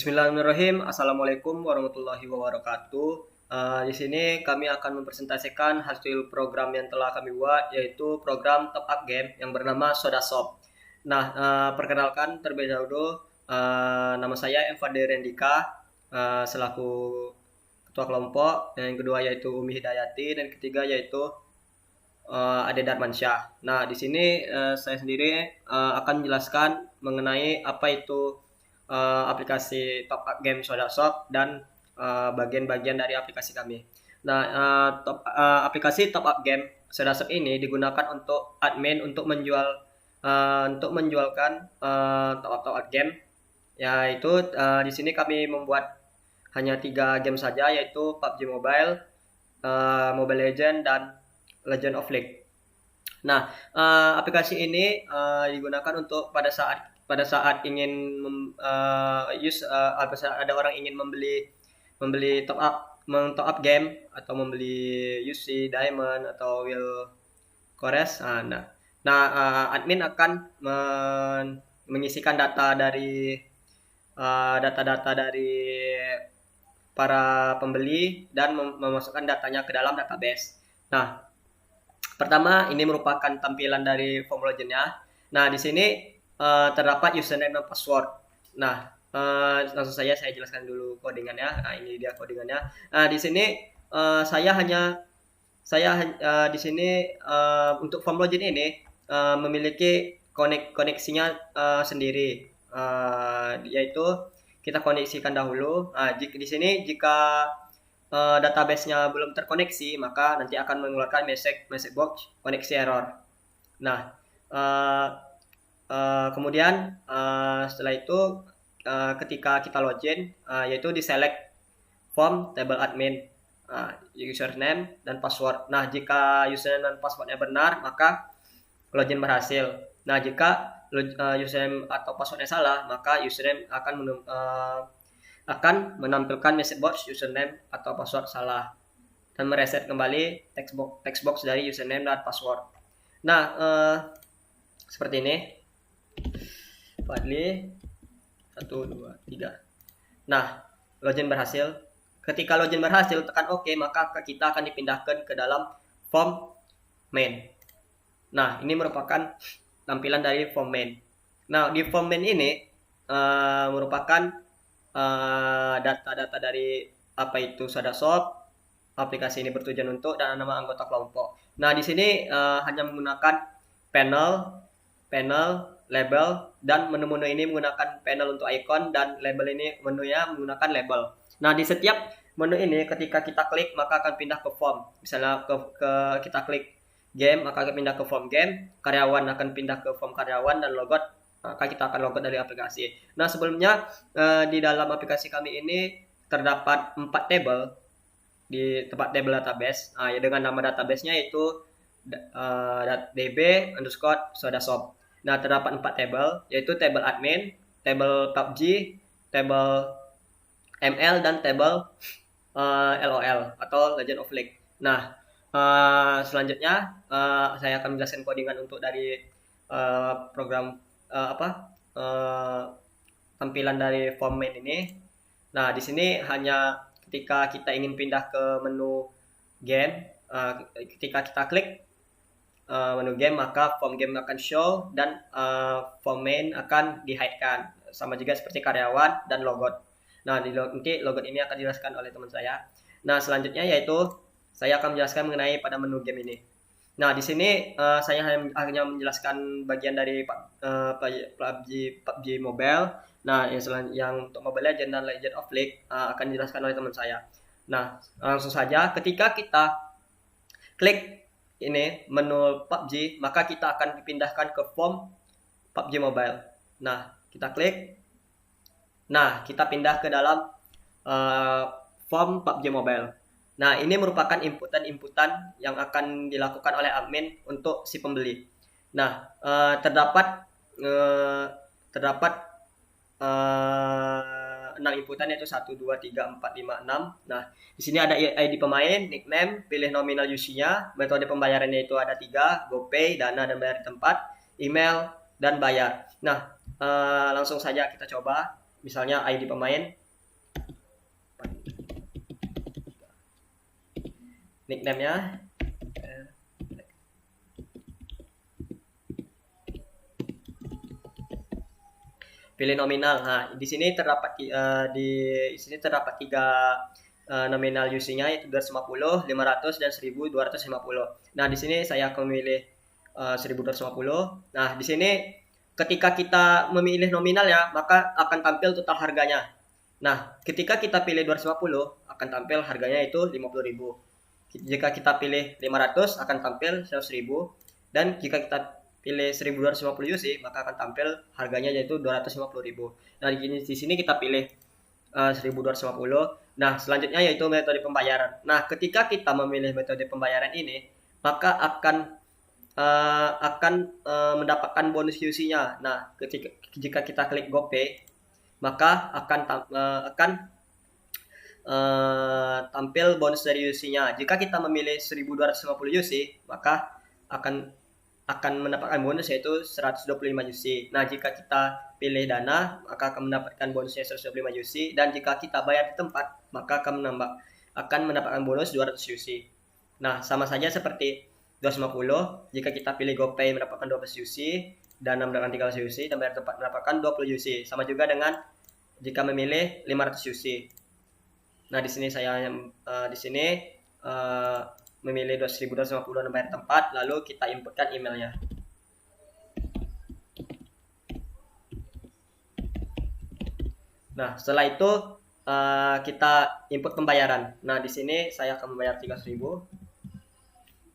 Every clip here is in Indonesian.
Bismillahirrahmanirrahim. Assalamualaikum warahmatullahi wabarakatuh. Di sini kami akan mempresentasikan hasil program yang telah kami buat, yaitu program Top Up Game yang bernama Soda Shop. Nah, perkenalkan terlebih dahulu, nama saya Fadil Rendika, selaku ketua kelompok. Dan yang kedua yaitu Umi Hidayati, dan ketiga yaitu Ade Darmansyah. Nah, di sini saya sendiri akan menjelaskan mengenai apa itu aplikasi Top Up Game Soda Shop dan bagian-bagian dari aplikasi kami. Nah, aplikasi Top Up Game Soda Shop ini digunakan untuk admin untuk menjualkan top up game. Yaitu di sini kami membuat hanya 3 game saja, yaitu PUBG Mobile, Mobile Legends, dan Legend of League. Nah, aplikasi ini digunakan untuk pada saat ingin ada orang ingin membeli top up game atau membeli UC Diamond atau Will Cores. Admin akan mengisikan data-data dari para pembeli dan memasukkan datanya ke dalam database. Nah, pertama ini merupakan tampilan dari form login-nya. Nah, di sini terdapat username dan password. Nah, langsung saja saya jelaskan dulu codingannya. Nah, ini dia codingannya. Nah, di sini di sini untuk form login ini memiliki koneksinya sendiri, yaitu kita koneksikan dahulu. Di sini jika database-nya belum terkoneksi, maka nanti akan mengeluarkan message box koneksi error. Nah, kemudian setelah itu ketika kita login, yaitu di select form table admin, username dan password. Nah, jika username dan passwordnya benar, maka login berhasil. Nah, jika username atau passwordnya salah, maka username akan menampilkan message box username atau password salah dan mereset kembali text box dari username dan password. Nah, seperti ini. Fadli 1 2 3. Nah, login berhasil. Ketika login berhasil, tekan OK, maka kita akan dipindahkan ke dalam form main. Nah, ini merupakan tampilan dari form main. Nah, di form main ini merupakan data-data dari apa itu Soda Shop, aplikasi ini bertujuan untuk, dan nama anggota kelompok. Nah, di sini hanya menggunakan panel, label, dan menu-menu ini menggunakan panel untuk icon, dan label ini menunya menggunakan label. Nah, di setiap menu ini ketika kita klik maka akan pindah ke form. Misalnya kita klik game maka akan pindah ke form game, karyawan akan pindah ke form karyawan, dan logout maka kita akan logout dari aplikasi. Nah, sebelumnya di dalam aplikasi kami ini terdapat 4 table di tempat table database, ya dengan nama database-nya yaitu db_soda_shop. Nah, terdapat 4 table, yaitu table admin, table PUBG, table ML, dan table LOL atau Legend of League. Nah, selanjutnya saya akan menjelaskan codingan untuk dari program tampilan dari form main ini. Nah, di sini hanya ketika kita ingin pindah ke menu game, ketika kita klik menu game maka form game akan show, dan form main akan di-hide-kan, sama juga seperti karyawan dan logout. Nah, nanti logout ini akan dijelaskan oleh teman saya. Nah, selanjutnya yaitu saya akan menjelaskan mengenai pada menu game ini. Nah, di sini saya hanya menjelaskan bagian dari PUBG Mobile. Nah, yang untuk Mobile Legends dan Legend of League akan dijelaskan oleh teman saya. Nah, langsung saja ketika kita klik ini menu PUBG, maka kita akan dipindahkan ke form PUBG Mobile. Nah, kita klik. Nah, kita pindah ke dalam form PUBG Mobile. Nah, ini merupakan inputan yang akan dilakukan oleh admin untuk si pembeli. Nah, terdapat 6 inputan, yaitu 1 2 3 4 5 6. Nah, di sini ada ID pemain, nickname, pilih nominal UC-nya, metode pembayarannya itu ada 3, GoPay, Dana dan bayar di tempat, email, dan bayar. Nah, langsung saja kita coba. misalnya ID pemain, nickname-nya, pilih nominal. Nah, di sini terdapat tiga nominal UC-nya, yaitu 250, 500 dan 1250. Nah, di sini saya akan memilih 1250. Nah, di sini ketika kita memilih nominal ya, maka akan tampil total harganya. Nah, ketika kita pilih 250 akan tampil harganya itu 50.000. Jika kita pilih 500 akan tampil 100.000, dan jika kita pilih 1250 UC maka akan tampil harganya yaitu 250.000. Nah, di sini kita pilih 1250. Nah, selanjutnya yaitu metode pembayaran. Nah, ketika kita memilih metode pembayaran ini maka akan mendapatkan bonus UC-nya. Nah, jika kita klik GoPay maka akan tampil bonus dari UC-nya. Jika kita memilih 1250 UC, maka akan mendapatkan bonus yaitu 125 UC. Nah, jika kita pilih dana, maka akan mendapatkan bonusnya 125 UC, dan jika kita bayar di tempat, maka akan mendapatkan bonus 200 UC. Nah, sama saja seperti 250, jika kita pilih GoPay mendapatkan 12 UC, dana mendapatkan 13 UC, dan bayar tempat mendapatkan 20 UC. Sama juga dengan jika memilih 500 UC. Nah, di sini saya memilih 1250 dan bayar tempat, lalu kita inputkan emailnya. Nah, setelah itu kita input pembayaran. Nah, di sini saya akan membayar 300.000.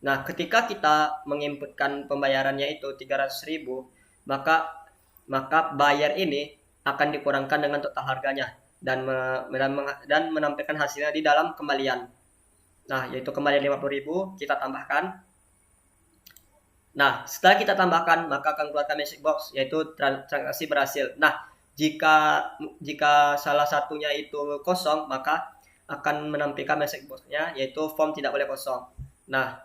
Nah, ketika kita menginputkan pembayarannya itu 300.000, maka bayar ini akan dikurangkan dengan total harganya dan menampilkan hasilnya di dalam kembalian. Nah, yaitu kembalian 50.000 kita tambahkan. Nah, setelah kita tambahkan maka akan keluarkan message box yaitu transaksi berhasil. Nah, jika salah satunya itu kosong maka akan menampilkan message box-nya yaitu form tidak boleh kosong. Nah,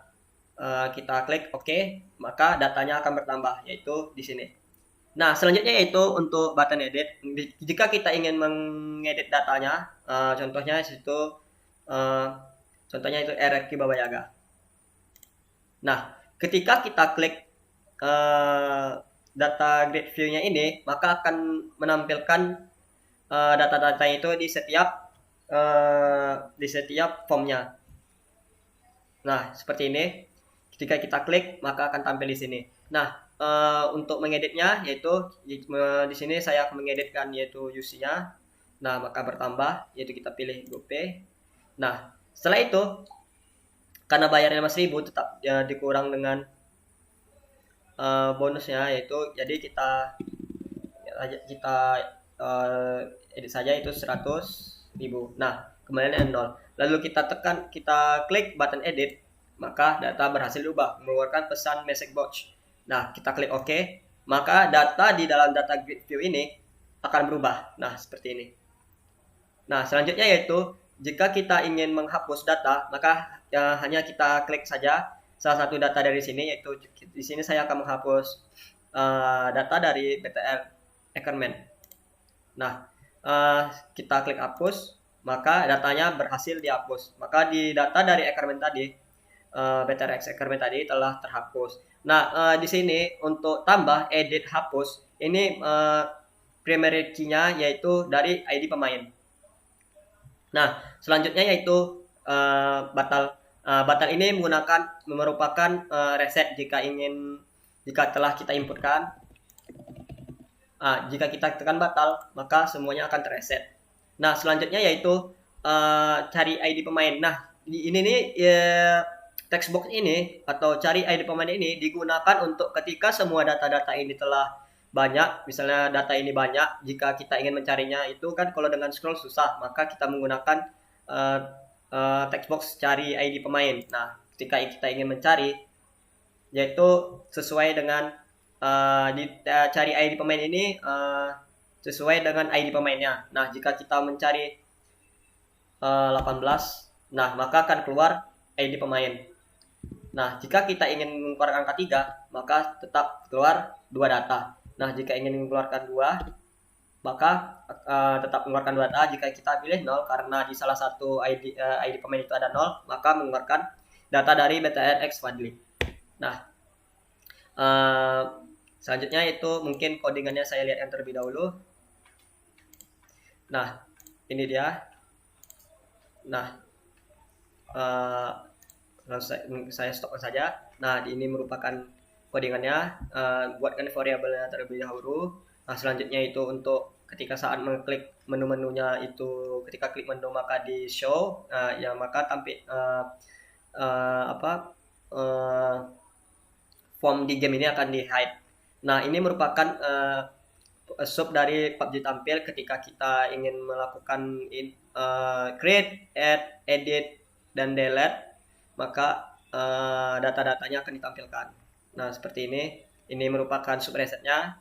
kita klik OK, maka datanya akan bertambah yaitu di sini. Nah, selanjutnya yaitu untuk button edit. Jika kita ingin mengedit datanya, contohnya itu Ereki Baba Yaga. Nah, ketika kita klik data grid view-nya ini, maka akan menampilkan data-data itu di setiap formnya. Nah, seperti ini. Ketika kita klik, maka akan tampil di sini. Nah, untuk mengeditnya yaitu di sini saya akan mengeditkan yaitu UC-nya. Nah, maka bertambah yaitu kita pilih GoPay. Nah, setelah itu karena bayarnya 5.000 tetap dikurang dengan bonusnya yaitu jadi kita edit saja itu 100.000. Nah, kembaliannya 0. Lalu kita klik button edit, maka data berhasil diubah, mengeluarkan pesan message box. Nah, kita klik OK, maka data di dalam data grid view ini akan berubah. Nah, seperti ini. Nah, selanjutnya yaitu jika kita ingin menghapus data, maka hanya kita klik saja salah satu data dari sini, yaitu di sini saya akan menghapus data dari BTR Ackerman. Nah, kita klik hapus, maka datanya berhasil dihapus. Maka di data dari Ackerman tadi, BTR Ackerman tadi telah terhapus. Nah, di sini untuk tambah edit hapus, ini primary key-nya yaitu dari ID pemain. Nah, selanjutnya yaitu batal ini merupakan reset jika telah kita inputkan. Jika kita tekan batal, maka semuanya akan terreset. Nah, selanjutnya yaitu cari ID pemain. Nah, ini nih text box ini atau cari ID pemain ini digunakan untuk ketika semua data-data ini telah banyak, misalnya data ini banyak, jika kita ingin mencarinya itu kan kalau dengan scroll susah, maka kita menggunakan text box cari ID pemain. Nah, ketika kita ingin mencari, yaitu sesuai dengan cari ID pemain ini sesuai dengan ID pemainnya. Nah, jika kita mencari 18, nah maka akan keluar ID pemain. Nah, jika kita ingin mengeluarkan angka 3, maka tetap keluar 2 data. Nah, jika ingin mengeluarkan 2, maka tetap mengeluarkan data. Jika kita pilih 0 karena di salah satu ID pemain itu ada 0, maka mengeluarkan data dari BTR X Fadli. Nah, selanjutnya itu mungkin codingannya saya lihat yang terlebih dahulu. Nah, ini dia. Nah, saya stopkan saja. Nah, ini merupakan codingannya. Buatkan variabelnya terlebih dahulu. Nah, selanjutnya itu untuk ketika saat mengklik menu-menunya itu, ketika klik menu maka di show, ya maka tampil form di game ini akan di hide. Nah, ini merupakan sub dari PUBG tampil ketika kita ingin melakukan create, add, edit, dan delete, maka data-datanya akan ditampilkan. Nah, seperti ini. Ini merupakan sub resetnya.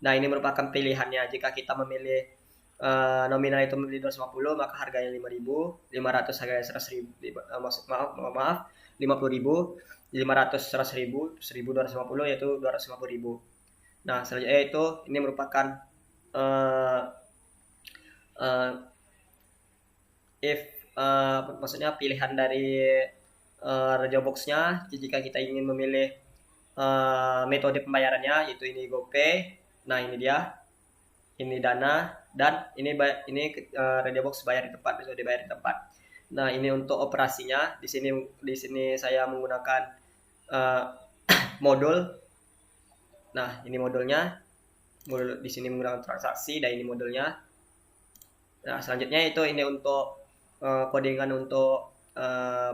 Nah, ini merupakan pilihannya. Jika kita memilih nominal itu memilih 250, maka harganya 5.000, 500 harganya 100.000, maaf, 50.000, 500 100.000, 1.250 yaitu 250.000. Nah, selanjutnya itu ini merupakan maksudnya pilihan dari Raja Box-nya jika kita ingin memilih metode pembayarannya, yaitu ini GoPay. Nah, ini dia. Ini Dana, dan ini Raja Box bayar di tempat, metode bayar di tempat. Nah, ini untuk operasinya. Di sini saya menggunakan modul. Nah, ini modulnya. Modul di sini menggunakan transaksi, dan ini modulnya. Nah, selanjutnya itu ini untuk codingan untuk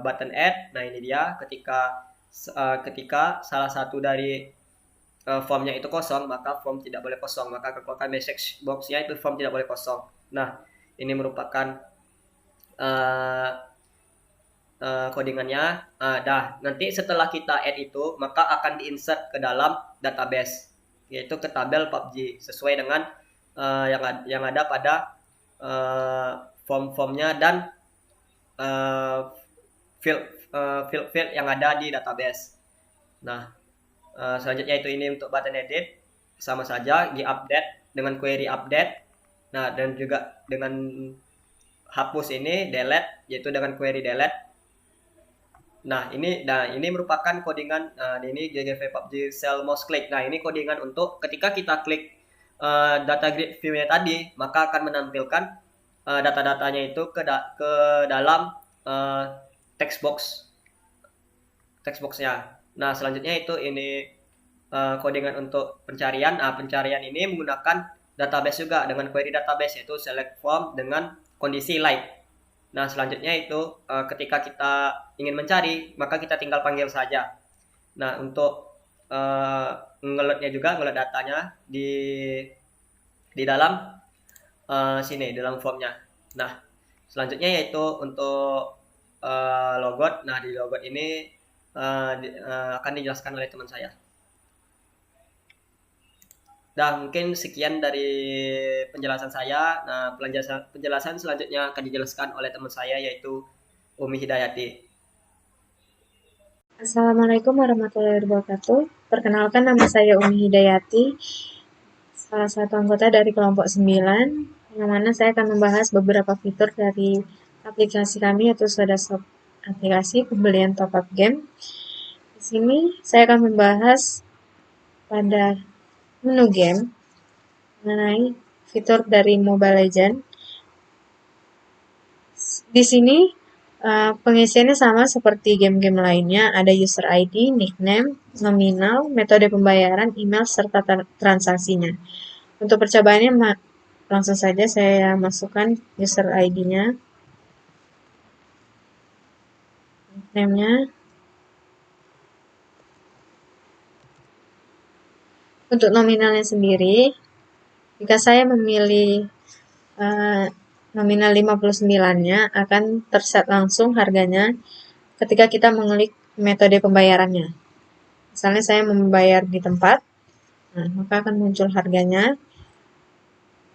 button add. Nah, ini dia. Ketika salah satu dari formnya itu kosong, maka form tidak boleh kosong. Maka keluarkan message box-nya itu form tidak boleh kosong. Nah, ini merupakan codingannya. Nanti setelah kita add itu, maka akan diinsert ke dalam database, yaitu ke tabel PUBG sesuai dengan yang ada pada form-formnya dan field yang ada di database. Nah, selanjutnya itu ini untuk button edit, sama saja di update dengan query update. Nah, dan juga dengan hapus ini delete, yaitu dengan query delete. Nah, ini merupakan codingan ini GGV PUBG Sell Mouse Click. Nah, ini codingan untuk ketika kita klik data grid view-nya tadi, maka akan menampilkan data-datanya itu ke dalam text box-nya. Nah, selanjutnya itu ini codingan untuk pencarian. Nah, pencarian ini menggunakan database juga dengan query database, yaitu select form dengan kondisi like. Nah, selanjutnya itu ketika kita ingin mencari, maka kita tinggal panggil saja. Nah, untuk ngeloadnya juga, ngeload datanya di dalam sini, dalam formnya. Nah, selanjutnya yaitu untuk logout. Nah, di logout ini akan dijelaskan oleh teman saya. Nah, mungkin sekian dari penjelasan saya. Nah, penjelasan selanjutnya akan dijelaskan oleh teman saya, yaitu Umi Hidayati. Assalamualaikum warahmatullahi wabarakatuh. Perkenalkan, nama saya Umi Hidayati, salah satu anggota dari kelompok 9, yang mana saya akan membahas beberapa fitur dari aplikasi kami, yaitu SodaShop aplikasi pembelian top up game. Di sini saya akan membahas pada menu game mengenai fitur dari Mobile Legends. Di sini pengisiannya sama seperti game-game lainnya, ada user ID, nickname, nominal, metode pembayaran, email, serta transaksinya. Untuk percobaannya langsung saja saya masukkan user ID-nya, nickname-nya. Untuk nominalnya sendiri, jika saya memilih nominal 59-nya, akan terset langsung harganya ketika kita mengklik metode pembayarannya. Misalnya saya membayar di tempat, nah, maka akan muncul harganya.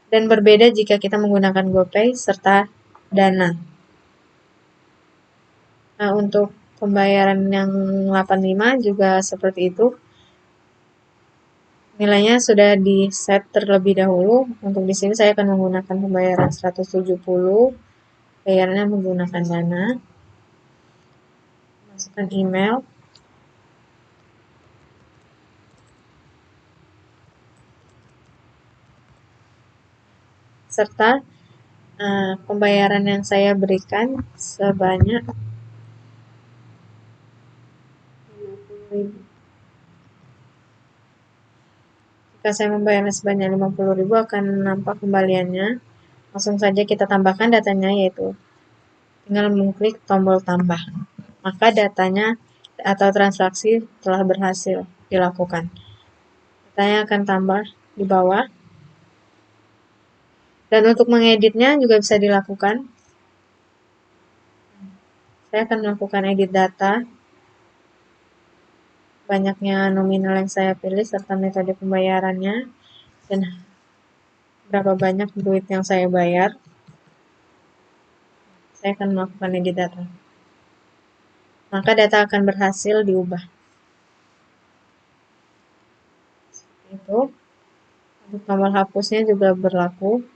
Dan berbeda jika kita menggunakan GoPay serta Dana. Nah, untuk pembayaran yang 85 juga seperti itu. Nilainya sudah di set terlebih dahulu. Untuk di sini saya akan menggunakan pembayaran 170, bayarnya menggunakan Dana. Masukkan email. Serta pembayaran yang saya berikan sebanyak 50.000. Jika saya membayarnya sebanyak 50.000 akan nampak kembaliannya. Langsung saja kita tambahkan datanya, yaitu tinggal mengklik tombol tambah. Maka datanya atau transaksi telah berhasil dilakukan. Datanya akan tambah di bawah. Dan untuk mengeditnya juga bisa dilakukan. Saya akan melakukan edit data. Banyaknya nominal yang saya pilih serta metode pembayarannya dan berapa banyak duit yang saya bayar. Saya akan melakukan edit data. Maka data akan berhasil diubah. Itu untuk tombol hapusnya juga berlaku.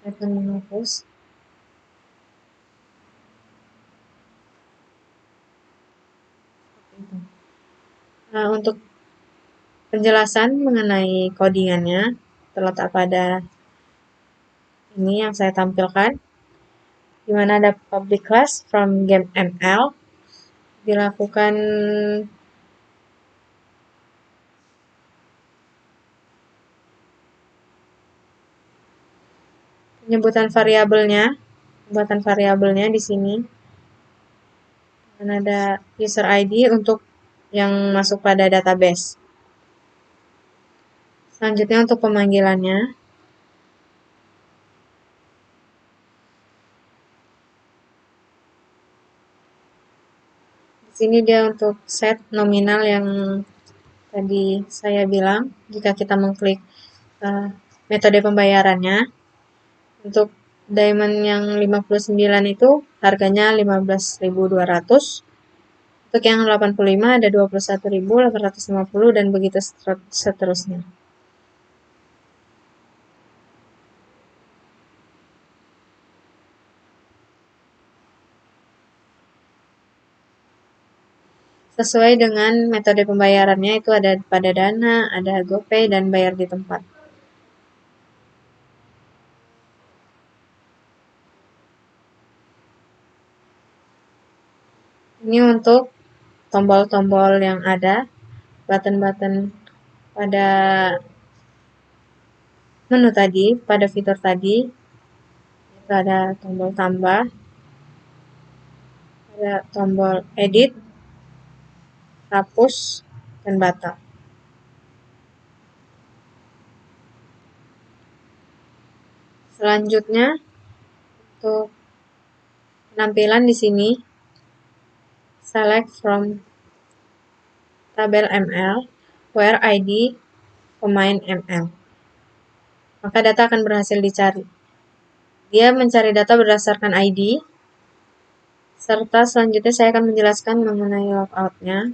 Saya akan menghapus. Nah, untuk penjelasan mengenai codingannya terletak pada ini yang saya tampilkan, di mana ada public class from game ML, dilakukan penyebutan variabelnya, pembuatan variabelnya di sini. Dan ada user ID untuk yang masuk pada database. Selanjutnya untuk pemanggilannya. Di sini dia untuk set nominal yang tadi saya bilang. Jika kita mengklik metode pembayarannya, untuk diamond yang 59 itu harganya 15.200. Untuk yang 85 ada 21.850 dan begitu seterusnya. Sesuai dengan metode pembayarannya itu ada pada Dana, ada GoPay, dan bayar di tempat. Ini untuk tombol-tombol yang ada, button-button pada menu tadi, pada fitur tadi. Itu ada tombol tambah, ada tombol edit, hapus, dan batal. Selanjutnya, untuk penampilan di sini, select from tabel ML, where ID pemain ML. Maka data akan berhasil dicari. Dia mencari data berdasarkan ID, serta selanjutnya saya akan menjelaskan mengenai logout-nya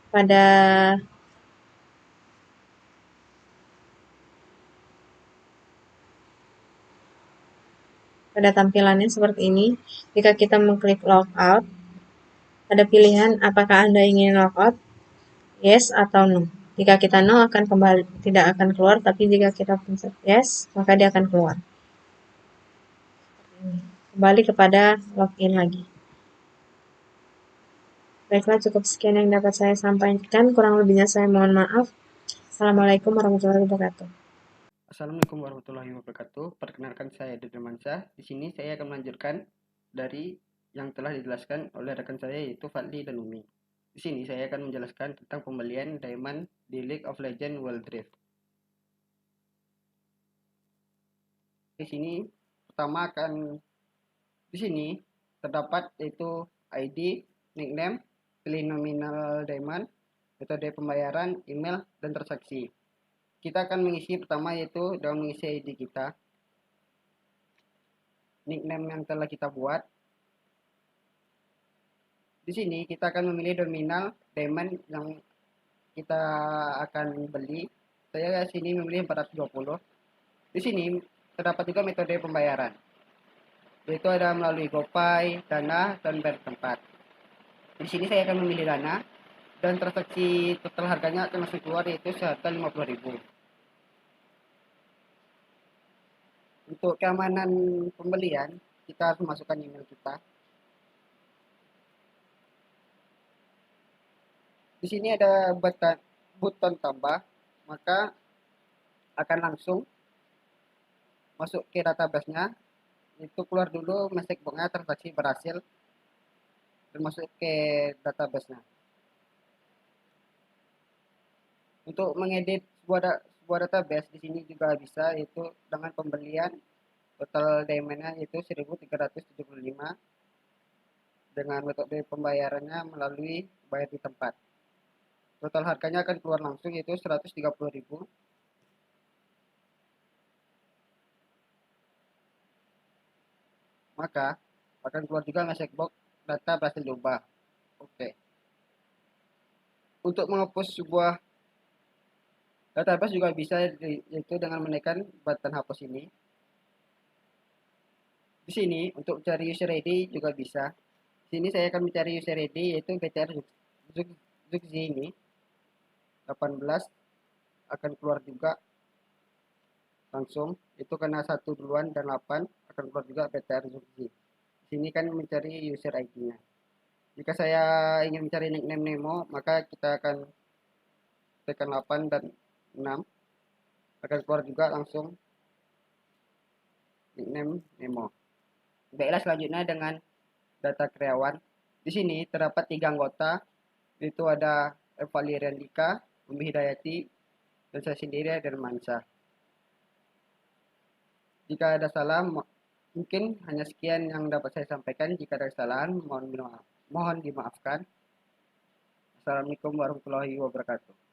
pada tampilannya seperti ini. Jika kita mengklik logout, ada pilihan apakah Anda ingin logout, yes atau no. Jika kita no akan kembali, tidak akan keluar, tapi jika kita pencet yes, maka dia akan keluar. Kembali kepada login lagi. Baiklah, cukup sekian yang dapat saya sampaikan. Kurang lebihnya saya mohon maaf. Assalamualaikum warahmatullahi wabarakatuh. Assalamualaikum warahmatullahi wabarakatuh. Perkenalkan saya Deddy Mansyah. Di sini saya akan melanjutkan dari yang telah dijelaskan oleh rekan saya yaitu Fadli dan Umi. Di sini saya akan menjelaskan tentang pembelian diamond di League of Legends World Drift. Di sini di sini terdapat yaitu ID, nickname, pilih nominal diamond, metode pembayaran, email, dan transaksi. Kita akan mengisi pertama yaitu dengan mengisi ID kita, nickname yang telah kita buat. Di sini kita akan memilih nominal diamond yang kita akan beli, saya sini membeli 420. Di sini terdapat juga metode pembayaran, yaitu ada melalui GoPay, Dana, dan bayar tempat. Di sini saya akan memilih Dana, dan transaksi total harganya akan langsung keluar, yaitu seharga 50.000. Untuk keamanan pembelian, kita harus memasukkan email kita. Di sini ada button tambah, maka akan langsung masuk ke database-nya. Itu keluar dulu message box-nya transaksi berhasil dan masuk ke database-nya. Untuk mengedit sebuah database di sini juga bisa, yaitu dengan pembelian total diamond-nya yaitu 1375 dengan metode pembayarannya melalui bayar di tempat. Total harganya akan keluar langsung yaitu 130.000. Maka akan keluar juga message box data berhasil diubah. Oke. Untuk menghapus sebuah database juga bisa, yaitu dengan menekan button hapus ini. Di sini untuk cari user ID juga bisa. Di sini saya akan mencari user ID yaitu BTR Zugzi ini 18 akan keluar juga langsung, itu karena 1 duluan dan 8 akan keluar juga BTR Zugzi. Di sini kan mencari user ID-nya. Jika saya ingin mencari nickname Nemo, maka kita akan tekan 8 dan 6 akan keluar juga langsung nickname Nemo. Baiklah, selanjutnya dengan data karyawan. Di sini terdapat 3 anggota, yaitu ada Evali Randika, Umi Hidayati, dan saya sendiri dan Mansyah. Jika ada salah, mungkin hanya sekian yang dapat saya sampaikan. Jika ada kesalahan, mohon dimaafkan. Assalamualaikum warahmatullahi wabarakatuh.